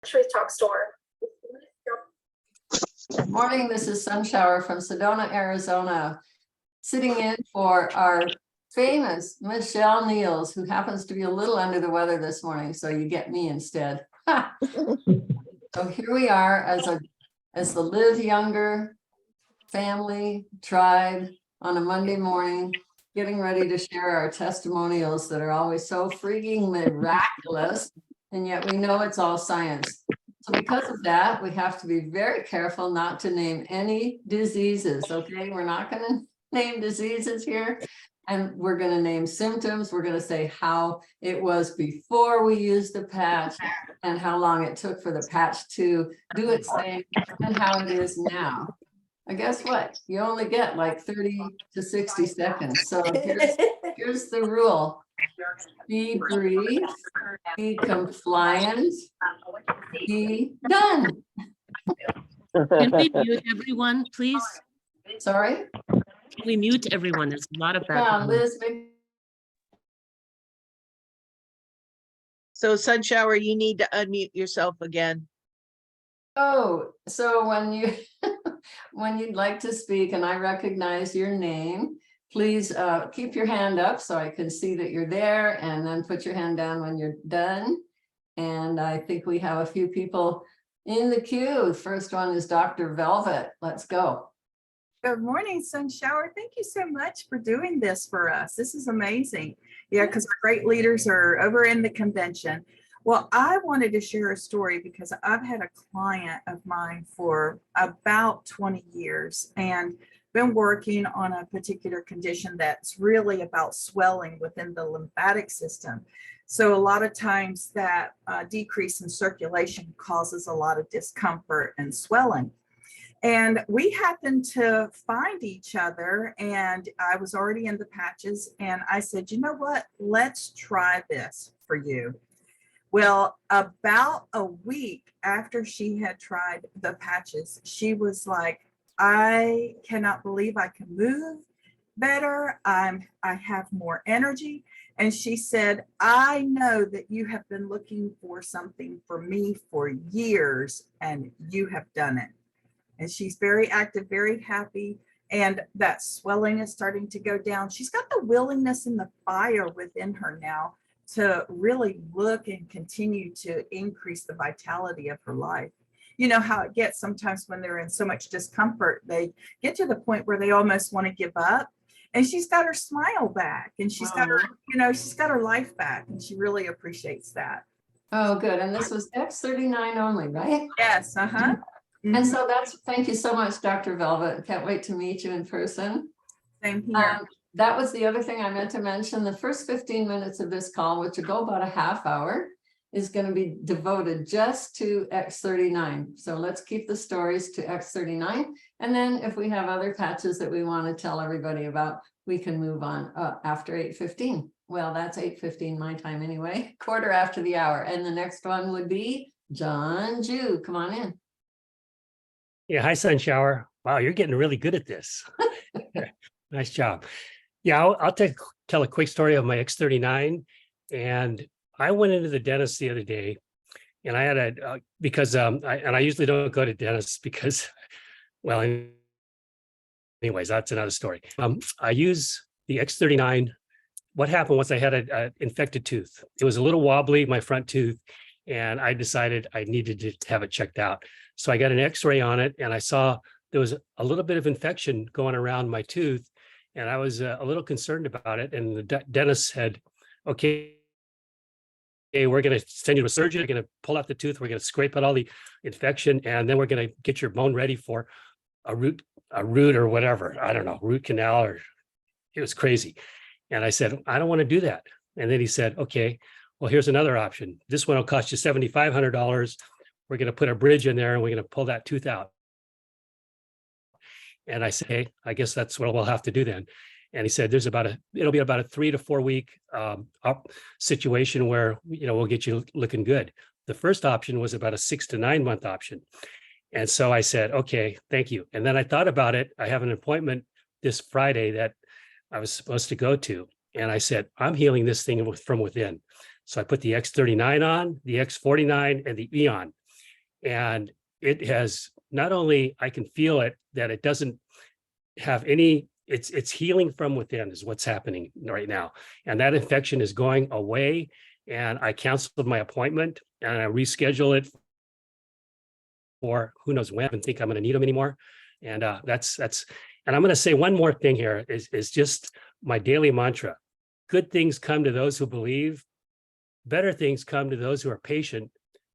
Truth Talk store. Good morning, this is Sunshower from Sedona, Arizona, sitting in for our famous Michelle Niels, who happens to be a little under the weather this morning, so you get me instead. So here we are as the Live Younger family tribe on a Monday morning, getting ready to share our testimonials that are always so freaking miraculous, and yet we know it's all science. So because of that, we have to be very careful not to name any diseases, okay? We're not going to name diseases here, and we're going to name symptoms. We're going to say how it was before we used the patch and how long it took for the patch to do its thing and how it is now. And guess what? You only get like 30 to 60 seconds. So here's the rule. Be brief, be compliant, be done. Can we mute everyone, please? Sorry? Can we mute everyone? There's a lot of Yeah, background. Liz, So Sunshower, you need to unmute yourself again. oh, so when you when you'd like to speak and I recognize your name, please keep your hand up so I can see that you're there, and then put your hand down when you're done. And I think we have a few people in the queue. First one is Dr. Velvet. Let's go. Good morning, Sunshower. Thank you so much for doing this for us. This is amazing. Yeah, because our great leaders are over in the convention. Well, I wanted to share a story because I've had a client of mine for about 20 years and been working on a particular condition that's really about swelling within the lymphatic system. So a lot of times that decrease in circulation causes a lot of discomfort and swelling. And we happened to find each other, and I was already in the patches, and I said, you know what, let's try this for you. Well, about a week after she had tried the patches, she was like, I cannot believe I can move better. I have more energy. And she said, I know that you have been looking for something for me for years, and you have done it. And she's very active, very happy. And that swelling is starting to go down. She's got the willingness and the fire within her now to really look and continue to increase the vitality of her life. You know how it gets sometimes when they're in so much discomfort, they get to the point where they almost want to give up. And she's got her smile back, and she's got her, she's got her life back, and she really appreciates that. Oh, good. And this was X39 only, right? Yes, uh-huh. And so thank you so much, Dr. Velvet. Can't wait to meet you in person. Same here. That was the other thing I meant to mention. The first 15 minutes of this call, which will go about a half hour, is going to be devoted just to X39. So let's keep the stories to X39. And then if we have other patches that we want to tell everybody about, we can move on after 8:15. Well, that's 8:15 my time anyway, quarter after the hour. And the next one would be John Jew. Come on in. Yeah, hi, Sunshower. Wow, you're getting really good at this. Nice job. Yeah, I'll tell a quick story of my X39. And I went into the dentist the other day, and I had because I usually don't go to dentists because, well, anyways, that's another story. I use the X39. What happened was I had an infected tooth. It was a little wobbly, my front tooth, and I decided I needed to have it checked out. So I got an X-ray on it, and I saw there was a little bit of infection going around my tooth, and I was a little concerned about it. And the dentist said, okay, we're going to send you to a surgeon. We're going to pull out the tooth. We're going to scrape out all the infection, and then we're going to get your bone ready for a root or whatever. I don't know, root canal, or it was crazy. And I said, I don't want to do that. And then he said, okay, well, here's another option. This one will cost you $7,500. We're going to put a bridge in there, and we're going to pull that tooth out. And I say, hey, I guess that's what we'll have to do then. And he said, it'll be about a 3 to 4 week situation where, we'll get you looking good. The first option was about a 6 to 9 month option. And so I said, okay, thank you. And then I thought about it. I have an appointment this Friday that I was supposed to go to. And I said, I'm healing this thing from within. So I put the X39 on, the X49, and the Eon. And it has not only, I can feel it, that it doesn't have any, it's healing from within is what's happening right now. And that infection is going away. And I canceled my appointment and I reschedule it for who knows when. I don't think I'm going to need them anymore. And that's, and I'm going to say one more thing here is just my daily mantra. Good things come to those who believe, better things come to those who are patient,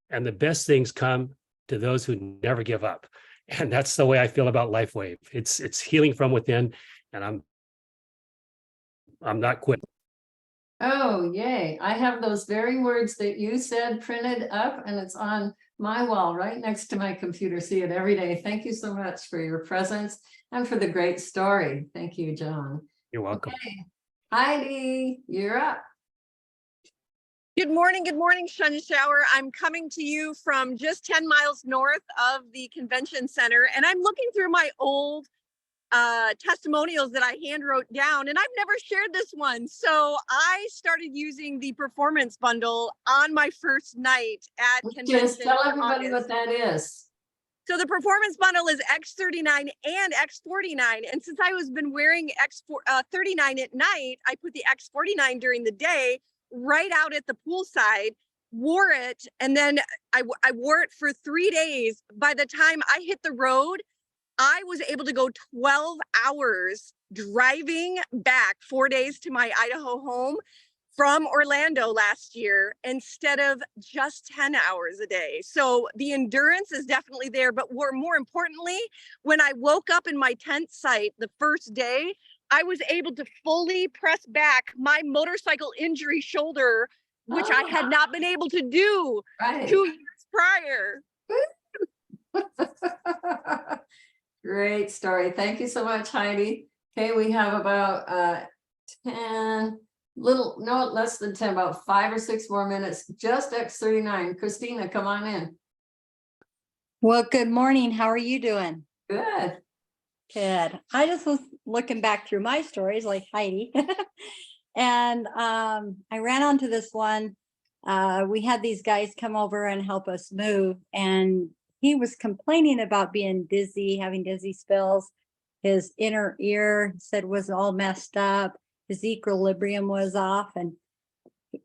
and the best things come to those who never give up. And that's the way I feel about LifeWave. It's healing from within, and I'm not quitting. Oh, yay. I have those very words that you said printed up, and it's on my wall right next to my computer. See it every day. Thank you so much for your presence and for the great story. Thank you, John. You're welcome. Okay. Heidi, you're up. Good morning, Sun Shower. I'm coming to you from just 10 miles north of the convention center, and I'm looking through my old testimonials that I hand wrote down, and I've never shared this one. So I started using the performance bundle on my first night at convention. Just tell in everybody August. what that is. So the performance bundle is X39 and X49. And since I was been wearing X39 at night, I put the X49 during the day right out at the poolside, wore it, and then I wore it for 3 days. By the time I hit the road, I was able to go 12 hours driving back 4 days to my Idaho home from Orlando last year instead of just 10 hours a day. So the endurance is definitely there, but more importantly, when I woke up in my tent site the first day, I was able to fully press back my motorcycle injury shoulder, which I had not been able to do Right. 2 years prior. Great story. Thank you so much, Heidi. Okay, we have about 10, less than 10, about 5 or 6 more minutes. Just X39. Christina, come on in. Well, good morning. How are you doing? Good. Good. I just was looking back through my stories like Heidi. And I ran onto this one. We had these guys come over and help us move. And he was complaining about being dizzy, having dizzy spells. His inner ear said was all messed up. His equilibrium was off. And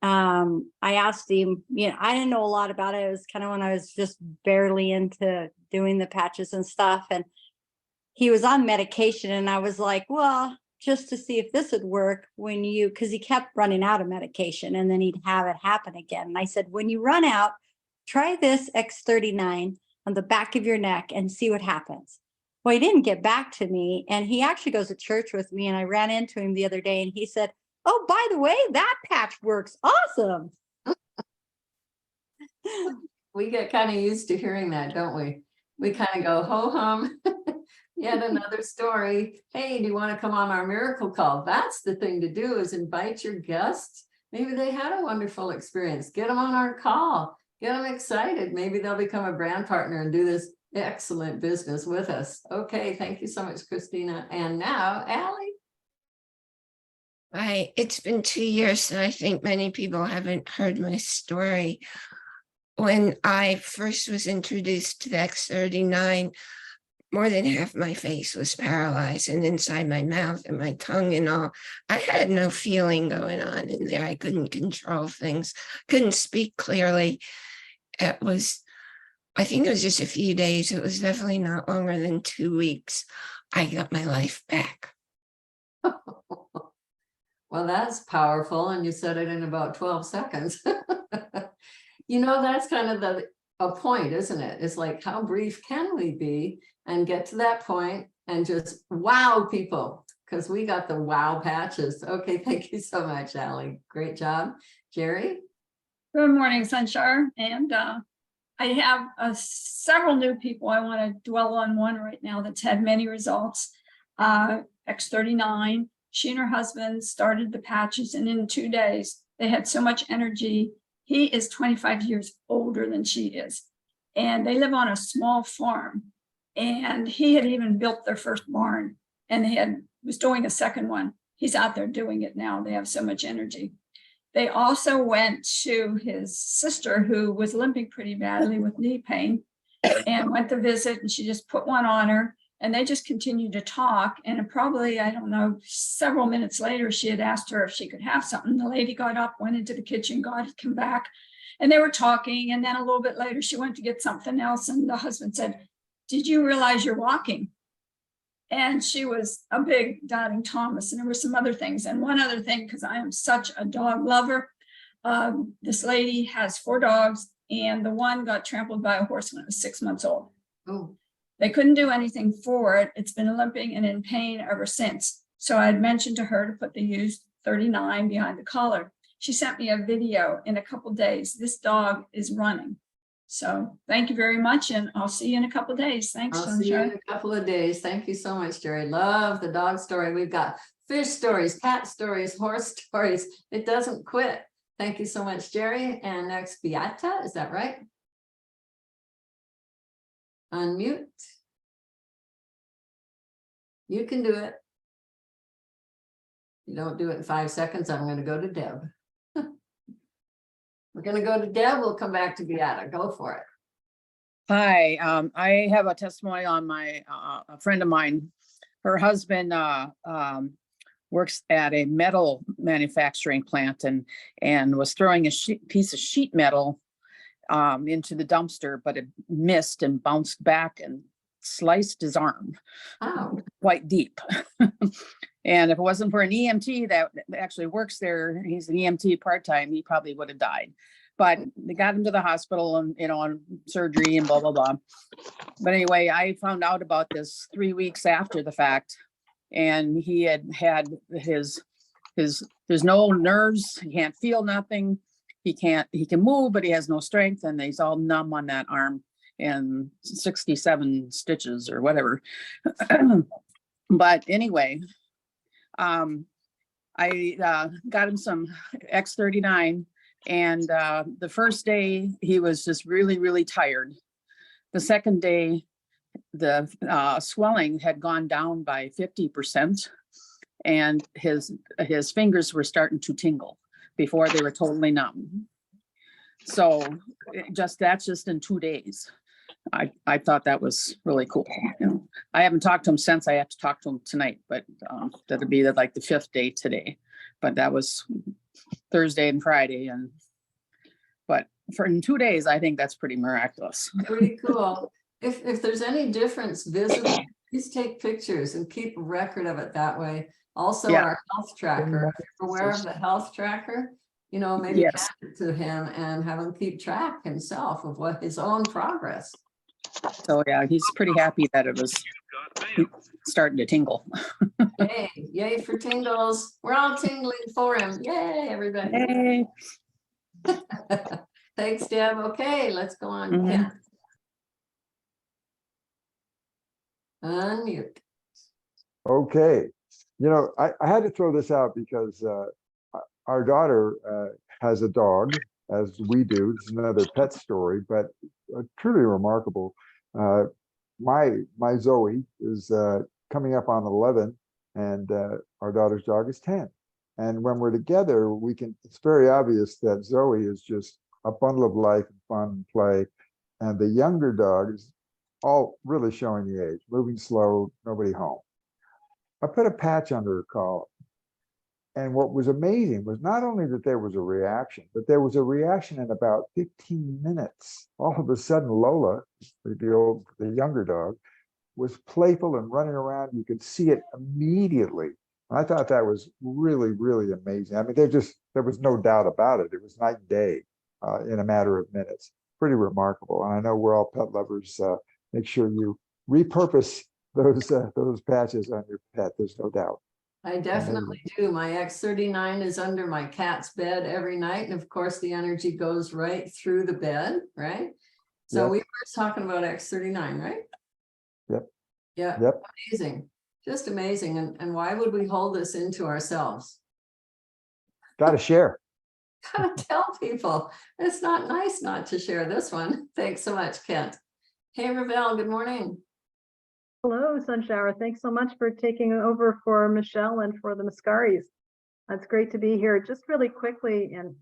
I asked him, I didn't know a lot about it. It was kind of when I was just barely into doing the patches and stuff. And he was on medication. And I was like, well, just to see if this would work because he kept running out of medication and then he'd have it happen again. And I said, when you run out, try this X39 on the back of your neck and see what happens. Well, he didn't get back to me, and he actually goes to church with me, and I ran into him the other day and he said, oh, by the way, that patch works awesome. We get kind of used to hearing that, don't we? We kind of go, ho hum, yet another story. Hey, do you want to come on our miracle call? That's the thing to do, is invite your guests. Maybe they had a wonderful experience. Get them on our call. Get them excited. Maybe they'll become a brand partner and do this excellent business with us. Okay, thank you so much, Christina. And now, Allie. Hi, it's been 2 years, and I think many people haven't heard my story. When I first was introduced to the X39, more than half my face was paralyzed, and inside my mouth and my tongue and all, I had no feeling going on in there. I couldn't control things, couldn't speak clearly. I think it was just a few days. It was definitely not longer than 2 weeks. I got my life back. Well, that's powerful. And you said it in about 12 seconds. That's kind of a point, isn't it? It's like, how brief can we be and get to that point and just wow people? Because we got the wow patches. Okay, thank you so much, Allie. Great job. Jerry? Good morning, Sunshower. And I have several new people. I want to dwell on one right now that's had many results. X39, she and her husband started the patches, and in 2 days, they had so much energy. He is 25 years older than she is, and they live on a small farm. And he had even built their first barn, and was doing a second one. He's out there doing it now. They have so much energy. They also went to his sister, who was limping pretty badly with knee pain, and went to visit, and she just put one on her. And they just continued to talk. And probably, I don't know, several minutes later, she had asked her if she could have something. The lady got up, went into the kitchen, come back, and they were talking. And then a little bit later, she went to get something else. And the husband said, "Did you realize you're walking?" And she was a big doubting Thomas. And there were some other things. And one other thing, because I am such a dog lover, this lady has 4 dogs, and the one got trampled by a horse when it was 6 months old. Oh, They couldn't do anything for it. It's been limping and in pain ever since. So I had mentioned to her to put the used 39 behind the collar. She sent me a video in a couple days. This dog is running. So thank you very much, and I'll see you in a couple days. Thanks, I'll see you in Sunshine. a couple of days. Thank you so much, Jerry. Love the dog story. We've got fish stories, cat stories, horse stories. It doesn't quit. Thank you so much, Jerry. And next, Beata, is that right? Unmute. You can do it. You don't do it in 5 seconds, I'm going to go to Deb. We're going to go to Deb. We'll come back to Beata. Go for it. Hi, I have a testimony on my, a friend of mine. Her husband works at a metal manufacturing plant and was throwing a piece of sheet metal into the dumpster, but it missed and bounced back and sliced his arm Oh, quite deep. And if it wasn't for an EMT that actually works there, he's an EMT part-time, he probably would have died. But they got him to the hospital and, you know, on surgery and blah, blah, blah. But anyway, I found out about this 3 weeks after the fact. And he had his, there's no nerves, he can't feel nothing. He can move, but he has no strength, and he's all numb on that arm and 67 stitches or whatever. But anyway, I got him some X39, and the first day he was just really, really tired. The second day, the swelling had gone down by 50%, and his fingers were starting to tingle before they were totally numb. So that's just in 2 days. I thought that was really cool. You know, I haven't talked to him since. I have to talk to him tonight, but that'll be like the 5th day today. But that was Thursday and Friday, but for in 2 days, I think that's pretty miraculous. pretty cool. If there's any difference visible, please take pictures and keep a record of it that way. Also, Yeah. our health tracker, if you're aware of the health tracker, you know, maybe Yes. pass it to him and have him keep track himself of what his own progress. So yeah, he's pretty happy that it was starting to tingle. Hey, yay for tingles. We're all tingling for him. Yay, everybody. Hey. Thanks, Deb. Okay, let's go on. Mhm. Ken. Unmute. Okay, you know, I had to throw this out because our daughter has a dog, as we do. It's another pet story, but truly remarkable. My Zoe is coming up on 11, and our daughter's dog is 10. And when we're together, it's very obvious that Zoe is just a bundle of life and fun and play. And the younger dog is all really showing the age, moving slow, nobody home. I put a patch under her collar. And what was amazing was not only that there was a reaction, but there was a reaction in about 15 minutes. All of a sudden, Lola, the younger dog, was playful and running around. You could see it immediately. I thought that was really, really amazing. I mean, there was no doubt about it. It was night and day in a matter of minutes. Pretty remarkable. And I know we're all pet lovers. Make sure you repurpose those patches on your pet. There's no doubt. I definitely do. My X39 is under my cat's bed every night. And of course, the energy goes right through the bed, right? So Yep. we were talking about X39, right? Yep. Yeah, Yep. amazing. Just amazing. And why would we hold this into ourselves? Got to share. Gotta tell people. It's not nice not to share this one. Thanks so much, Kent. Hey, Ravel, good morning. Hello, Sunshower. Thanks so much for taking over for Michelle and for the Mascaris. It's great to be here. Just really quickly, and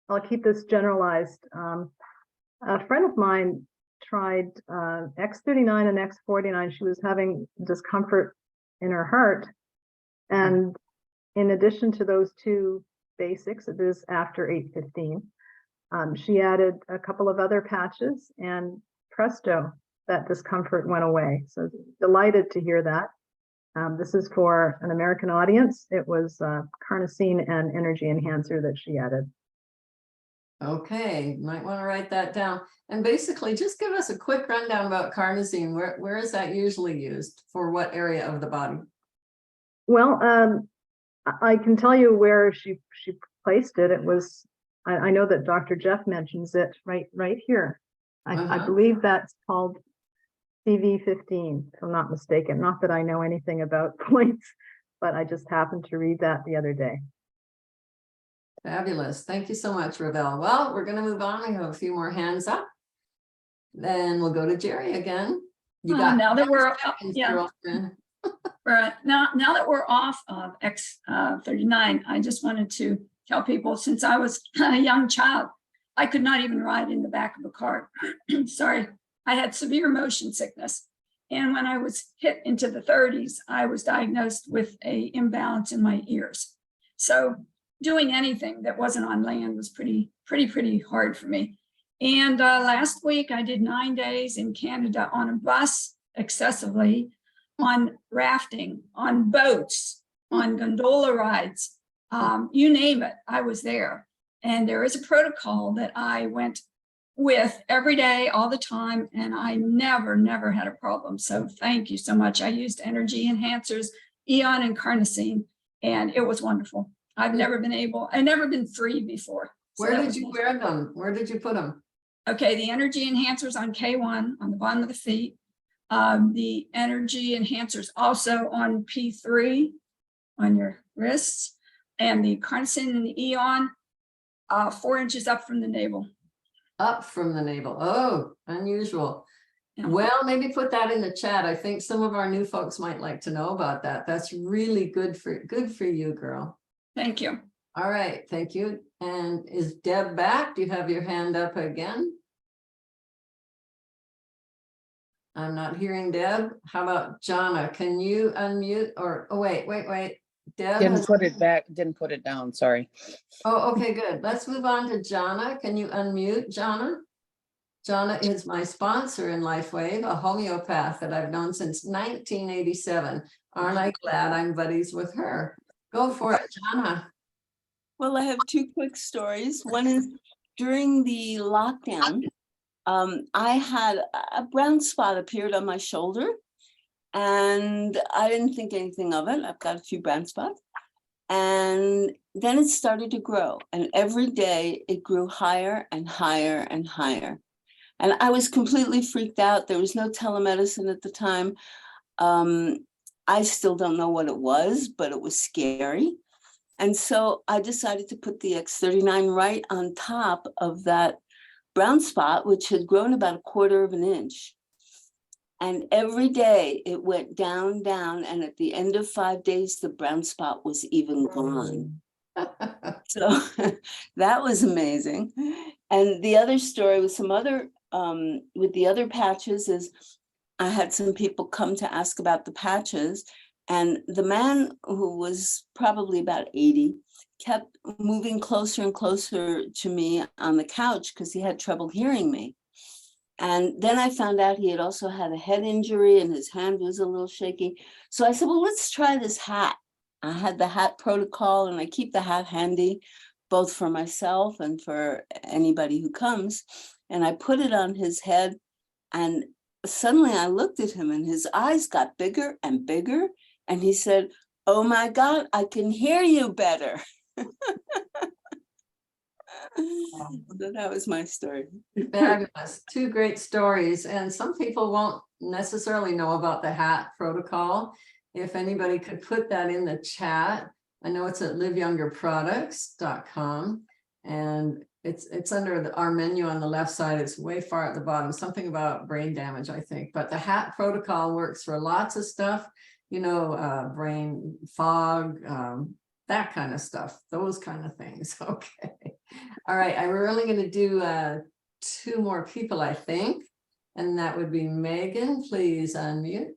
I'll keep this generalized. A friend of mine tried X39 and X49. She was having discomfort in her heart. And in addition to those two basics, it is after 8:15. She added a couple of other patches, and presto, that discomfort went away. So delighted to hear that. This is for an American audience. It was carnosine and energy enhancer that she added. Okay, might want to write that down. And basically, just give us a quick rundown about carnosine. Where is that usually used? For what area of the body? Well, I can tell you where she placed it. It was, I know that Dr. Jeff mentions it right here. I believe that's called CV15, if I'm not mistaken. Not that I know anything about points, but I just happened to read that the other day. Fabulous. Thank you so much, Ravel. Well, we're going to move on. We have a few more hands up. Then we'll go to Jerry again. You got now that we're seconds, yeah. girlfriend. Right. Now that we're off of X39, I just wanted to tell people, since I was a young child, I could not even ride in the back of a car. Sorry, I had severe motion sickness. And when I was hit into the 30s, I was diagnosed with an imbalance in my ears. So doing anything that wasn't on land was pretty hard for me. And last week I did 9 days in Canada on a bus excessively, on rafting, on boats, on gondola rides, you name it, I was there. And there is a protocol that I went with every day, all the time, and I never had a problem. So thank you so much. I used energy enhancers, Eon and carnosine, and it was wonderful. I've never been free before. So Where did you wear them? Where did you put them? Okay, the energy enhancers on K1 on the bottom of the feet. The energy enhancers also on P3 on your wrists, and the carnosine and the Eon 4 inches up from the navel. Up from the navel. Oh, unusual. Yeah. Well, maybe put that in the chat. I think some of our new folks might like to know about that. That's really good for you, girl. Thank you. All right, thank you. And is Deb back? Do you have your hand up again? I'm not hearing Deb. How about Jonna? Can you unmute or, oh, wait. Deb Didn't put it back, didn't put it down, sorry. Oh, okay, good. Let's move on to Jonna. Can you unmute Jonna? Jonna is my sponsor in LifeWave, a homeopath that I've known since 1987. Aren't I glad I'm buddies with her? Go for it, Jonna. Well, I have 2 quick stories. One is during the lockdown, I had a brown spot appeared on my shoulder, and I didn't think anything of it. I've got a few brown spots. And then it started to grow, and every day it grew higher and higher and higher. And I was completely freaked out. There was no telemedicine at the time. I still don't know what it was, but it was scary. And so I decided to put the X39 right on top of that brown spot, which had grown about 1/4 of an inch. And every day it went down, and at the end of 5 days, the brown spot was even gone. So that was amazing. And the other story with some other, with the other patches is I had some people come to ask about the patches, and the man, who was probably about 80, kept moving closer and closer to me on the couch because he had trouble hearing me. And then I found out he had also had a head injury and his hand was a little shaky. So I said, well, let's try this hat. I had the hat protocol, and I keep the hat handy, both for myself and for anybody who comes. And I put it on his head, and suddenly I looked at him and his eyes got bigger and bigger. And he said, oh my God, I can hear you better. So that was my story. Fabulous. 2 great stories. And some people won't necessarily know about the hat protocol. If anybody could put that in the chat. I know it's at liveyoungerproducts.com, and it's under our menu on the left side. It's way far at the bottom, something about brain damage, I think. But the hat protocol works for lots of stuff, you know, brain fog, that kind of stuff, those kind of things. Okay. All right. We're only going to do 2 more people, I think. And that would be Megan. Please unmute.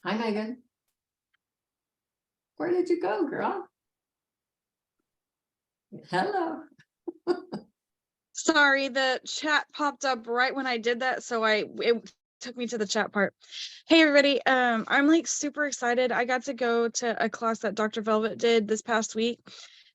Hi, Megan. Where did you go, girl? Hello. Sorry, the chat popped up right when I did that, so it took me to the chat part. Hey everybody, I'm like super excited. I got to go to a class that Dr. Velvet did this past week,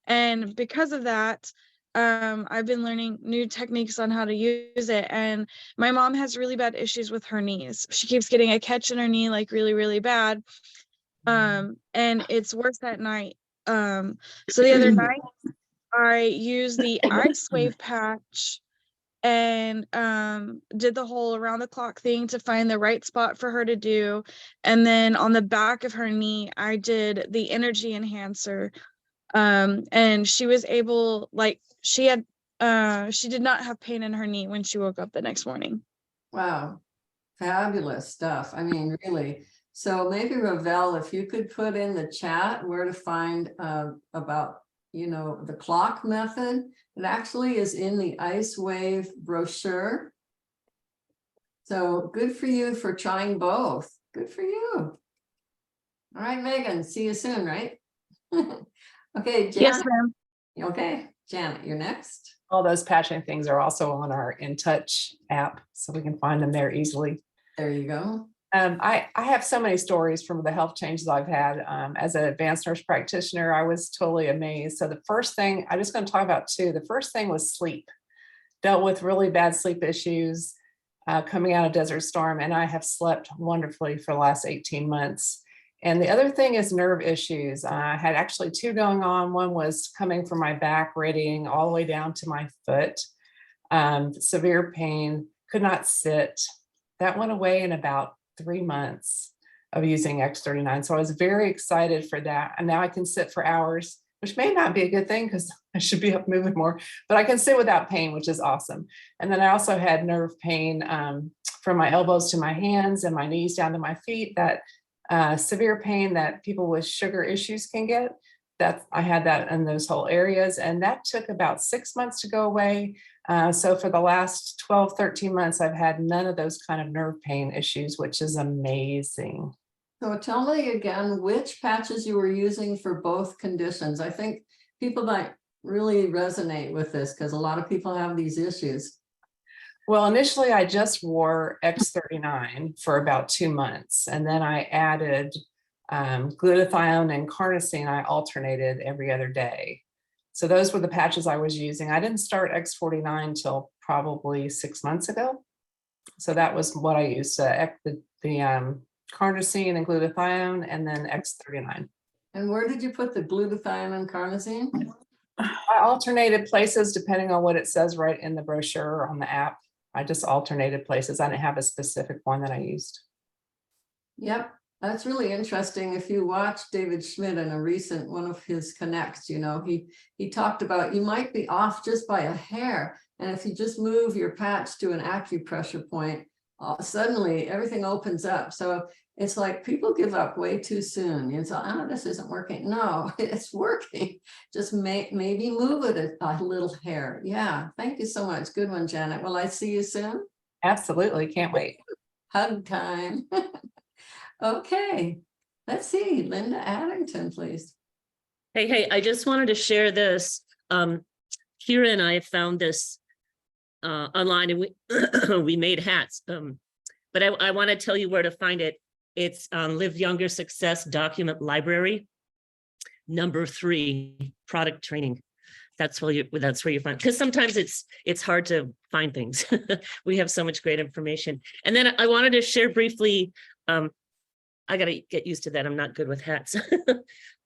and because of that, I've been learning new techniques on how to use it. And my mom has really bad issues with her knees. She keeps getting a catch in her knee, like really, really bad. And it's worse at night. So the other night, I used the ice wave patch and did the whole around the clock thing to find the right spot for her to do. And then on the back of her knee, I did the energy enhancer. And she was able, like, she did not have pain in her knee when she woke up the next morning. Wow, fabulous stuff. I mean, really. So maybe Ravel, if you could put in the chat where to find about, you know, the clock method. It actually is in the Ice Wave brochure. So good for you for trying both. Good for you. All right, Megan, see you soon, right? Okay, Janet. Yes, ma'am. Okay, Janet, you're next. All those patching things are also on our InTouch app, so we can find them there easily. There you go. I have so many stories from the health changes I've had. As an advanced nurse practitioner, I was totally amazed. So the first thing, I'm just going to talk about two. The first thing was sleep. Dealt with really bad sleep issues coming out of Desert Storm, and I have slept wonderfully for the last 18 months. And the other thing is nerve issues. I had actually two going on. One was coming from my back, radiating all the way down to my foot. Severe pain, could not sit. That went away in about 3 months of using X39. So I was very excited for that. And now I can sit for hours, which may not be a good thing because I should be up moving more, but I can sit without pain, which is awesome. And then I also had nerve pain from my elbows to my hands and my knees down to my feet, that severe pain that people with sugar issues can get. That I had that in those whole areas. And that took about 6 months to go away. So for the last 12, 13 months, I've had none of those kind of nerve pain issues, which is amazing. So tell me again, which patches you were using for both conditions. I think people might really resonate with this because a lot of people have these issues. Well, initially I just wore X39 for about 2 months, and then I added glutathione and carnosine. I alternated every other day. So those were the patches I was using. I didn't start X49 till probably 6 months ago. So that was what I used, the carnosine and glutathione, and then X39. And where did you put the glutathione and carnosine? I alternated places depending on what it says right in the brochure or on the app. I just alternated places. I didn't have a specific one that I used. Yep. That's really interesting. If you watch David Schmidt in a recent one of his connects, you know, he talked about you might be off just by a hair. And if you just move your patch to an acupressure point, suddenly everything opens up. So it's like people give up way too soon. You say, oh, this isn't working. No, it's working. Just maybe move it a little hair. Yeah. Thank you so much. Good one, Janet. Will I see you soon? Absolutely. Can't wait. Hug time. Okay, let's see, Linda Addington, please. Hey, I just wanted to share this. Kira and I found this online, and we made hats. But I want to tell you where to find it. It's Live Younger Success Document Library, #3, product training. That's where you find, because sometimes it's hard to find things. We have so much great information. And then I wanted to share briefly. I got to get used to that. I'm not good with hats.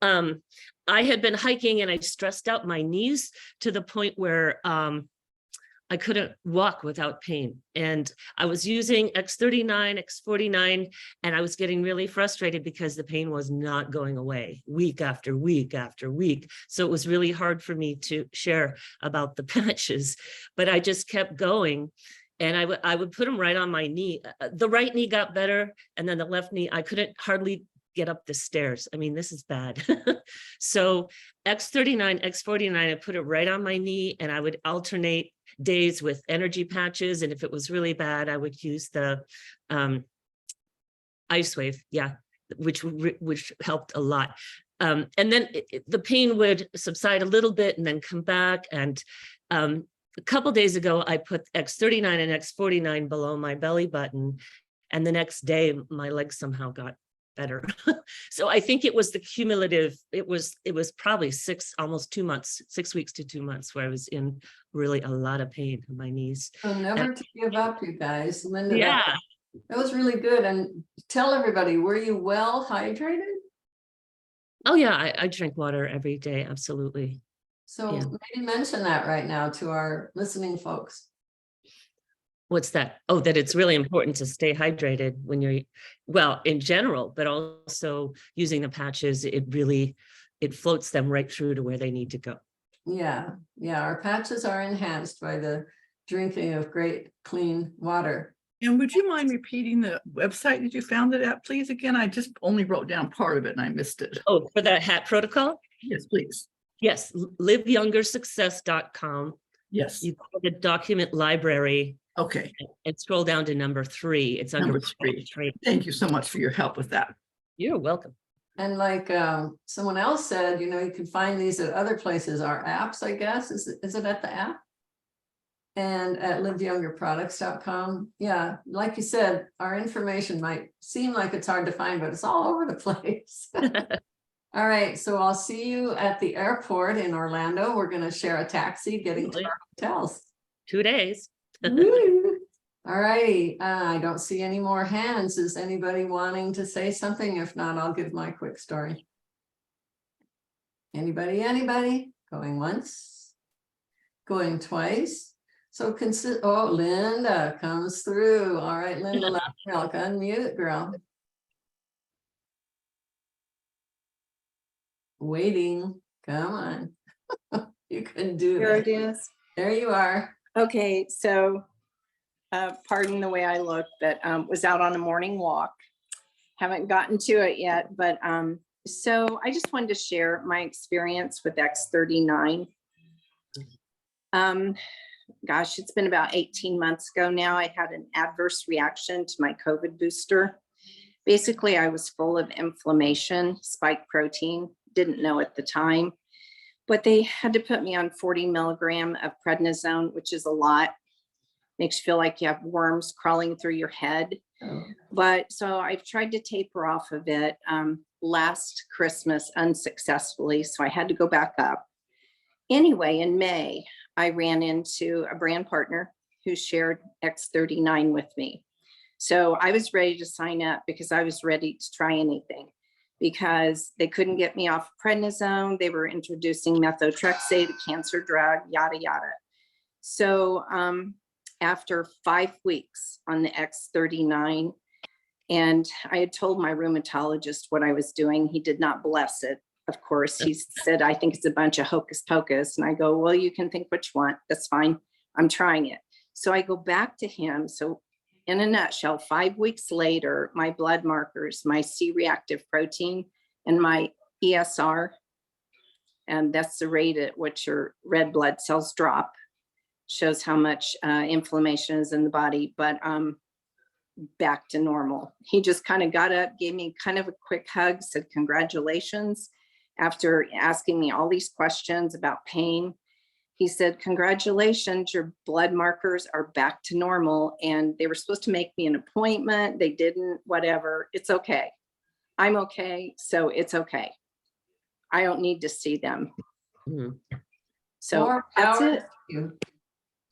I had been hiking and I stressed out my knees to the point where I couldn't walk without pain. And I was using X39, X49, and I was getting really frustrated because the pain was not going away week after week after week. So it was really hard for me to share about the patches, but I just kept going. And I would put them right on my knee. The right knee got better. And then the left knee, I couldn't hardly get up the stairs. I mean, this is bad. So X39, X49, I put it right on my knee, and I would alternate days with energy patches. And if it was really bad, I would use the Ice Wave, which helped a lot. And then the pain would subside a little bit and then come back. And a couple days ago, I put X39 and X49 below my belly button. And the next day, my legs somehow got better. So I think it was the cumulative, it was probably almost 2 months, 6 weeks to 2 months where I was in really a lot of pain in my knees. So never to give up, you guys. Linda, Yeah. that was really good. And tell everybody, were you well hydrated? Oh yeah, I drink water every day, absolutely. So Yeah. maybe mention that right now to our listening folks. What's that? Oh, that it's really important to stay hydrated when you're, well, in general, but also using the patches, it floats them right through to where they need to go. Yeah, our patches are enhanced by the drinking of great clean water. And would you mind repeating the website that you found it at, please? Again, I just only wrote down part of it and I missed it. Oh, for that HAT protocol? Yes, please. Yes, liveyoungersuccess.com. Yes. You go to the document library. Okay. And scroll down to number 3. It's under Number 3. Thank you so much for your help with that. You're welcome. And like someone else said, you can find these at other places, our apps, I guess. Is it at the app? And at liveyoungerproducts.com. Yeah, like you said, our information might seem like it's hard to find, but it's all over the place. All right, so I'll see you at the airport in Orlando. We're going to share a taxi getting to our hotels. 2 days. Woo. All righty, I don't see any more hands. Is anybody wanting to say something? If not, I'll give my quick story. Anybody? Going once? Going twice? So Linda comes through. All right, Linda Loudmilk, unmute, girl. Waiting, come on. You can do Here it. it is. There you are. Okay, so pardon the way I look, but was out on a morning walk. Haven't gotten to it yet, but so I just wanted to share my experience with X39. Gosh, it's been about 18 months ago now. I had an adverse reaction to my COVID booster. Basically, I was full of inflammation, spike protein, didn't know at the time, but they had to put me on 40 milligram of prednisone, which is a lot. Makes you feel like you have worms crawling through your head. But so I've tried to taper off of it last Christmas unsuccessfully. So I had to go back up. Anyway, in May, I ran into a brand partner who shared X39 with me. So I was ready to sign up because I was ready to try anything because they couldn't get me off prednisone. They were introducing methotrexate, a cancer drug, yada, yada. So after 5 weeks on the X39, and I had told my rheumatologist what I was doing, he did not bless it. Of course, he said, I think it's a bunch of hocus pocus. And I go, well, you can think what you want. That's fine. I'm trying it. So I go back to him. So in a nutshell, 5 weeks later, my blood markers, my C-reactive protein and my ESR, and that's the rate at which your red blood cells drop, shows how much inflammation is in the body, but back to normal. He just kind of got up, gave me kind of a quick hug, said, congratulations. After asking me all these questions about pain, he said, congratulations, your blood markers are back to normal. And they were supposed to make me an appointment. They didn't, whatever. It's okay. I'm okay. So it's okay. I don't need to see them. So More that's power it. to you.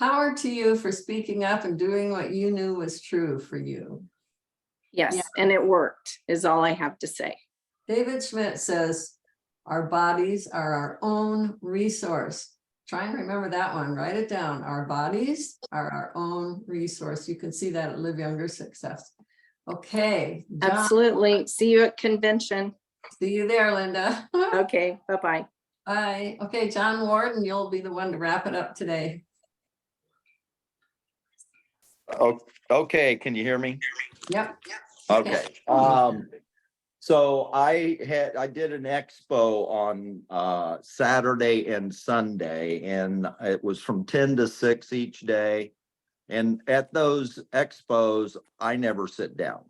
Power to you for speaking up and doing what you knew was true for you. Yes, Yeah. and it worked, is all I have to say. David Schmidt says, our bodies are our own resource. Try and remember that one, write it down. Our bodies are our own resource. You can see that at Live Younger Success. Okay. John, Absolutely. See you at convention. see you there, Linda. Okay, bye-bye. Bye. Okay, John Warden, you'll be the one to wrap it up today. Oh, okay, can you hear me? Yep. Okay. So I did an expo on Saturday and Sunday, and it was from 10 to 6 each day. And at those expos, I never sit down.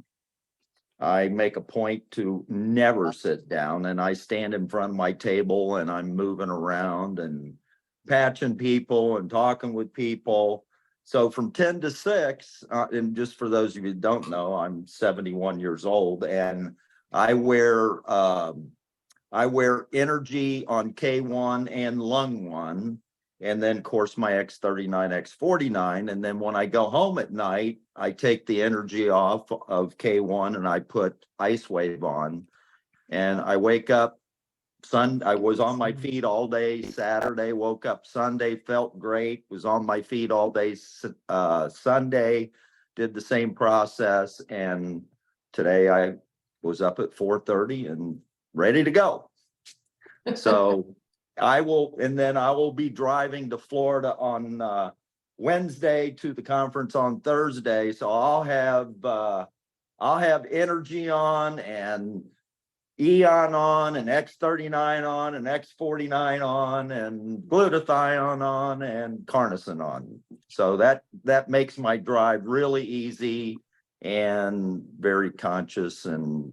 I make a point to never sit down, and I stand in front of my table and I'm moving around and patching people and talking with people. So from 10 to 6, and just for those of you who don't know, I'm 71 years old, and I wear energy on K1 and Lung 1, and then of course my X39, X49. And then when I go home at night, I take the energy off of K1 and I put Ice Wave on. And I wake up I was on my feet all day Saturday, woke up Sunday, felt great, was on my feet all day Sunday, did the same process. And today I was up at 4:30 and ready to go. So I will be driving to Florida on Wednesday to the conference on Thursday. So I'll have energy on and Eon on and X39 on and X49 on and glutathione on and carnosine on. So that makes my drive really easy and very conscious and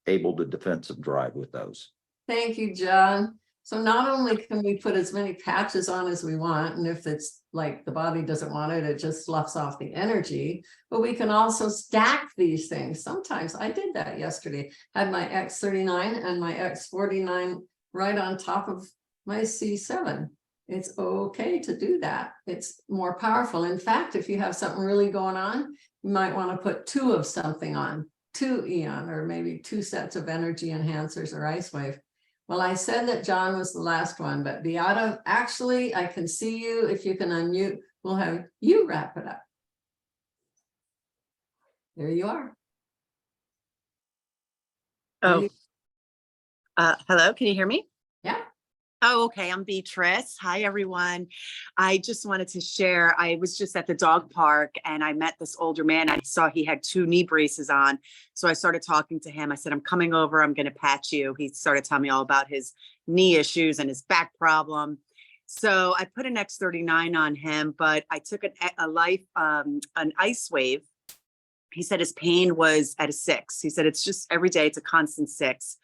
able to defensive drive with those. Thank you, John. So not only can we put as many patches on as we want, and if it's like the body doesn't want it, it just sloughs off the energy, but we can also stack these things. Sometimes I did that yesterday, had my X39 and my X49 right on top of my C7. It's okay to do that. It's more powerful. In fact, if you have something really going on, you might want to put 2 of something on, 2 Eon, or maybe 2 sets of energy enhancers or Ice Wave. Well, I said that John was the last one, but Beata, actually, I can see you. If you can unmute, we'll have you wrap it up. There you are. Oh, hello, can you hear me? Yeah. Oh, okay. I'm Beatrice. Hi, everyone. I just wanted to share. I was just at the dog park and I met this older man. I saw he had 2 knee braces on. So I started talking to him. I said, I'm coming over. I'm going to patch you. He started telling me all about his knee issues and his back problem. So I put an X39 on him, but I took an Ice Wave. He said his pain was at a 6. He said, it's just every day. It's a constant 6.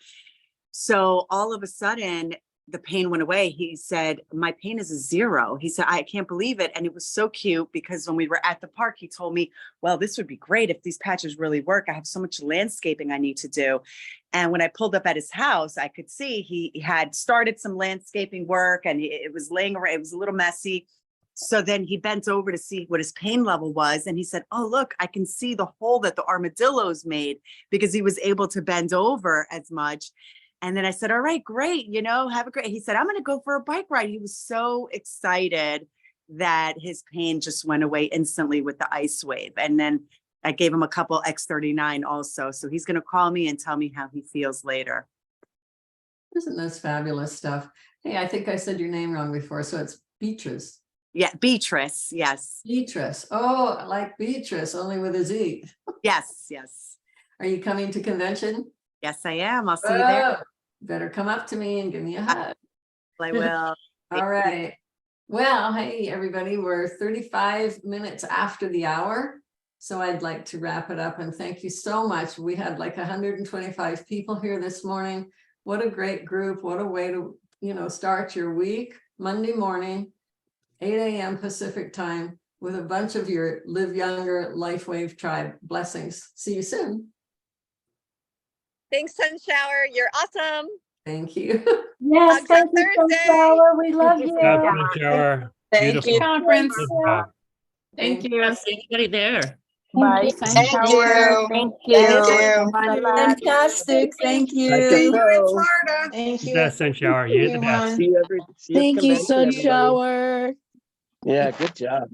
So all of a sudden, the pain went away. He said, my pain is a 0. He said, I can't believe it. And it was so cute because when we were at the park, he told me, well, this would be great if these patches really work. I have so much landscaping I need to do. And when I pulled up at his house, I could see he had started some landscaping work and it was laying around. It was a little messy. So then he bent over to see what his pain level was. And he said, oh, look, I can see the hole that the armadillos made because he was able to bend over as much. And then I said, all right, great. You know, have a great, he said, I'm going to go for a bike ride. He was so excited that his pain just went away instantly with the Ice Wave. And then I gave him a couple X39 also. So he's going to call me and tell me how he feels later. Isn't this fabulous stuff? Hey, I think I said your name wrong before. So it's Beatrice. Yeah, Beatrice. Yes. Beatrice. Oh, I like Beatrice, only with a Z. Yes, yes. Are you coming to convention? Yes, I am. I'll see you there. Better come up to me and give me a hug. I will. All right. Well, hey, everybody, we're 35 minutes after the hour. So I'd like to wrap it up and thank you so much. We had like 125 people here this morning. What a great group. What a way to, start your week. Monday morning, 8 a.m. Pacific time with a bunch of your Live Younger LifeWave tribe. Blessings. See you soon. Thanks, Sun Shower. You're awesome. Thank you. Yes, Until thank you, Thursday. Sunflower. We love you. Shower. Thank you. Beautiful. Conference. Good job. Thank you. See anybody there? Bye. Thank you. Thank you. Fantastic. Thank See you in Florida. Thank The best, Sunshower. You're the best. See you Thank you, convention, everybody. Sunshower. Yeah, good job.